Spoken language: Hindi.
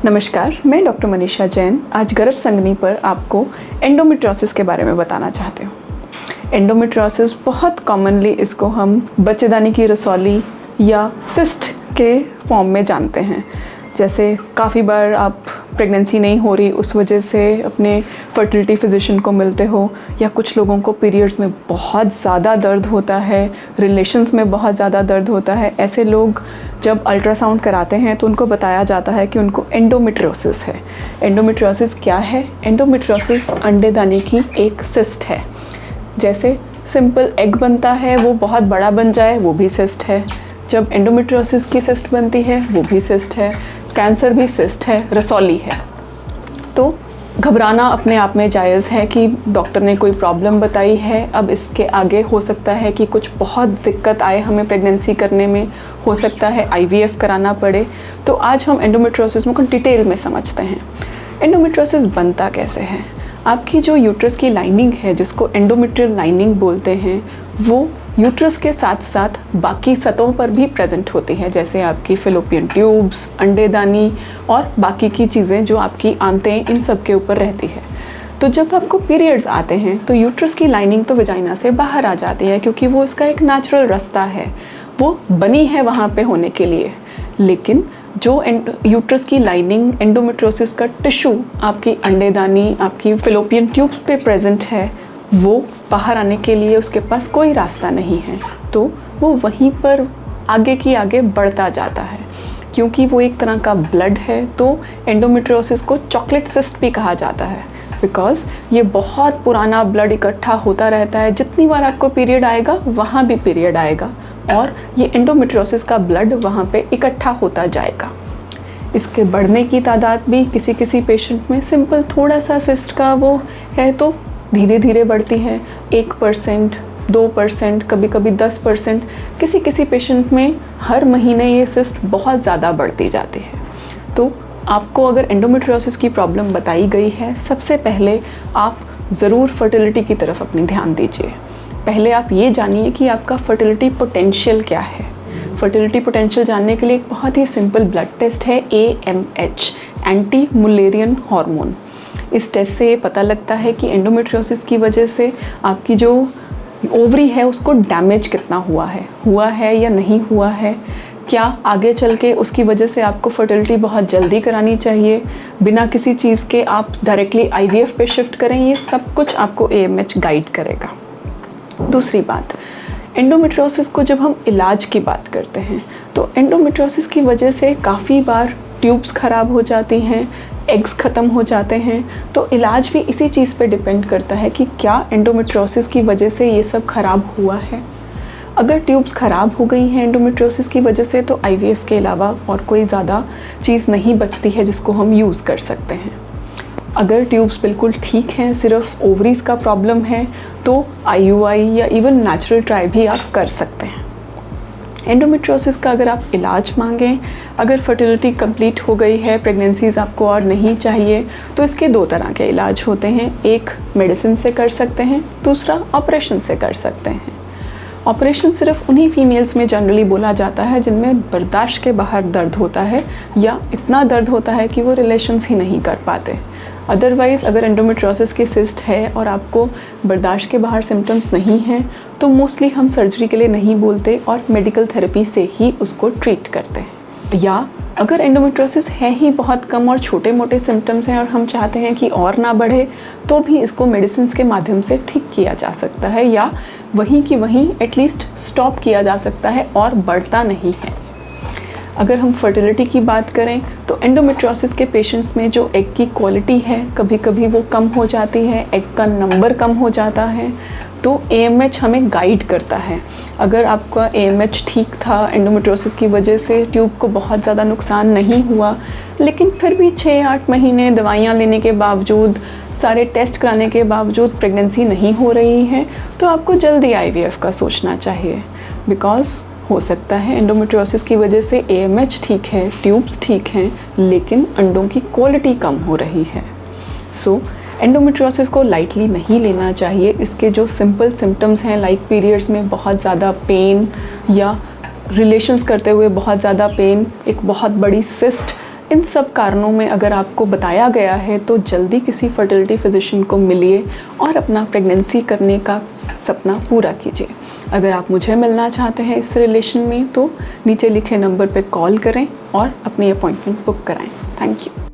नमस्कार, मैं डॉक्टर मनीषा जैन आज गर्भ संगनी पर आपको एंडोमेट्रियोसिस के बारे में बताना चाहती हूँ। एंडोमेट्रियोसिस बहुत कॉमनली इसको हम बच्चेदानी की रसौली या सिस्ट के फॉर्म में जानते हैं। जैसे काफ़ी बार आप प्रेगनेंसी नहीं हो रही, उस वजह से अपने फर्टिलिटी फिजिशियन को मिलते हो, या कुछ लोगों को पीरियड्स में बहुत ज़्यादा दर्द होता है, रिलेशंस में बहुत ज़्यादा दर्द होता है। ऐसे लोग जब अल्ट्रासाउंड कराते हैं तो उनको बताया जाता है कि उनको एंडोमेट्रियोसिस है। एंडोमेट्रियोसिस क्या है? एंडोमेट्रियोसिस अंडेदानी की एक सिस्ट है। जैसे सिंपल एग बनता है, वो बहुत बड़ा बन जाए, वो भी सिस्ट है। जब एंडोमेट्रियोसिस की सिस्ट बनती है, वो भी सिस्ट है। कैंसर भी सिस्ट है, रसौली है। तो घबराना अपने आप में जायज़ है कि डॉक्टर ने कोई प्रॉब्लम बताई है, अब इसके आगे हो सकता है कि कुछ बहुत दिक्कत आए हमें प्रेगनेंसी करने में, हो सकता है आईवीएफ कराना पड़े। तो आज हम एंडोमेट्रियोसिस को डिटेल में समझते हैं। एंडोमेट्रियोसिस बनता कैसे है? आपकी जो यूट्रस की लाइनिंग है, जिसको एंडोमेट्रियल लाइनिंग बोलते हैं, वो यूट्रस के साथ साथ बाकी सतहों पर भी प्रेजेंट होती है, जैसे आपकी फेलोपियन ट्यूब्स, अंडेदानी और बाकी की चीज़ें जो आपकी आंतें, इन सब के ऊपर रहती है। तो जब आपको पीरियड्स आते हैं तो यूट्रस की लाइनिंग तो वजाइना से बाहर आ जाती है, क्योंकि वो इसका एक नेचुरल रास्ता है, वो बनी है वहाँ पे होने के लिए। लेकिन जो यूट्रस की लाइनिंग, एंडोमेट्रियोसिस का टिश्यू आपकी अंडेदानी, आपकी फेलोपियन ट्यूब्स पे प्रेजेंट है, वो बाहर आने के लिए उसके पास कोई रास्ता नहीं है। तो वो वहीं पर आगे की आगे बढ़ता जाता है। क्योंकि वो एक तरह का ब्लड है, तो एंडोमेट्रियोसिस को चॉकलेट सिस्ट भी कहा जाता है, बिकॉज़ ये बहुत पुराना ब्लड इकट्ठा होता रहता है। जितनी बार आपको पीरियड आएगा, वहाँ भी पीरियड आएगा, और ये एंडोमेट्रियोसिस का ब्लड वहाँ पे इकट्ठा होता जाएगा। इसके बढ़ने की तादाद भी किसी किसी पेशेंट में सिंपल थोड़ा सा सिस्ट का वो है तो धीरे धीरे बढ़ती है, 1%, 2%, कभी कभी 10%। किसी किसी पेशेंट में हर महीने ये सिस्ट बहुत ज़्यादा बढ़ती जाती है। तो आपको अगर एंडोमेट्रियोसिस की प्रॉब्लम बताई गई है, सबसे पहले आप ज़रूर फर्टिलिटी की तरफ अपनी ध्यान दीजिए। पहले आप ये जानिए कि आपका फर्टिलिटी पोटेंशियल क्या है। फर्टिलिटी पोटेंशियल जानने के लिए एक बहुत ही सिंपल ब्लड टेस्ट है, AMH, एंटी मुलेरियन हार्मोन। इस टेस्ट से ये पता लगता है कि एंडोमेट्रियोसिस की वजह से आपकी जो ओवरी है उसको डैमेज कितना हुआ है या नहीं हुआ है, क्या आगे चल के उसकी वजह से आपको फर्टिलिटी बहुत जल्दी करानी चाहिए, बिना किसी चीज़ के आप डायरेक्टली IVF पे शिफ्ट करें, ये सब कुछ आपको AMH गाइड करेगा। दूसरी बात, एंडोमेट्रियोसिस को जब हम इलाज की बात करते हैं तो एंडोमेट्रियोसिस की वजह से काफ़ी बार ट्यूब्स ख़राब हो जाती हैं, एग्स ख़त्म हो जाते हैं। तो इलाज भी इसी चीज़ पे डिपेंड करता है कि क्या एंडोमेट्रियोसिस की वजह से ये सब ख़राब हुआ है। अगर ट्यूब्स ख़राब हो गई हैं एंडोमेट्रियोसिस की वजह से, तो IVF के अलावा और कोई ज़्यादा चीज़ नहीं बचती है जिसको हम यूज़ कर सकते हैं। अगर ट्यूब्स बिल्कुल ठीक हैं, सिर्फ ओवरीज़ का प्रॉब्लम है, तो IUI या इवन नेचुरल ट्राई भी आप कर सकते हैं। एंडोमेट्रियोसिस का अगर आप इलाज मांगें, अगर फर्टिलिटी कंप्लीट हो गई है, प्रेगनेंसीज़ आपको और नहीं चाहिए, तो इसके 2 तरह के इलाज होते हैं। एक मेडिसिन से कर सकते हैं, दूसरा ऑपरेशन से कर सकते हैं। ऑपरेशन सिर्फ उन्हीं फीमेल्स में जनरली बोला जाता है जिनमें बर्दाश्त के बाहर दर्द होता है, या इतना दर्द होता है कि वो रिलेशंस ही नहीं कर पाते। अदरवाइज़ अगर एंडोमेट्रियोसिस की सिस्ट है और आपको बर्दाश्त के बाहर सिम्टम्स नहीं हैं, तो मोस्टली हम सर्जरी के लिए नहीं बोलते और मेडिकल थेरेपी से ही उसको ट्रीट करते हैं। या अगर एंडोमेट्रियोसिस है ही बहुत कम और छोटे मोटे सिम्टम्स हैं और हम चाहते हैं कि और ना बढ़े, तो भी इसको मेडिसिन के माध्यम से ठीक किया जा सकता है, या वहीं की वहीं एटलीस्ट स्टॉप किया जा सकता है और बढ़ता नहीं है। अगर हम फर्टिलिटी की बात करें तो एंडोमेट्रियोसिस के पेशेंट्स में जो एग की क्वालिटी है, कभी कभी वो कम हो जाती है, एग का नंबर कम हो जाता है, तो AMH हमें गाइड करता है। अगर आपका AMH ठीक था, एंडोमेट्रियोसिस की वजह से ट्यूब को बहुत ज़्यादा नुकसान नहीं हुआ, लेकिन फिर भी 6-8 महीने दवाइयाँ लेने के बावजूद, सारे टेस्ट कराने के बावजूद प्रेगनेंसी नहीं हो रही है, तो आपको जल्दी IVF का सोचना चाहिए। बिकॉज़ हो सकता है एंडोमेट्रियोसिस की वजह से AMH ठीक है, ट्यूब्स ठीक हैं, लेकिन अंडों की क्वालिटी कम हो रही है। सो एंडोमेट्रियोसिस को लाइटली नहीं लेना चाहिए। इसके जो सिंपल सिम्टम्स हैं, लाइक पीरियड्स में बहुत ज़्यादा पेन, या रिलेशंस करते हुए बहुत ज़्यादा पेन, एक बहुत बड़ी सिस्ट इन सब कारणों में अगर आपको बताया गया है तो जल्दी किसी फर्टिलिटी फिजिशियन को मिलिए और अपना प्रेगनेंसी करने का सपना पूरा कीजिए। अगर आप मुझे मिलना चाहते हैं इस रिलेशन में तो नीचे लिखे नंबर पर कॉल करें और अपनी अपॉइंटमेंट बुक कराएं। Thank you.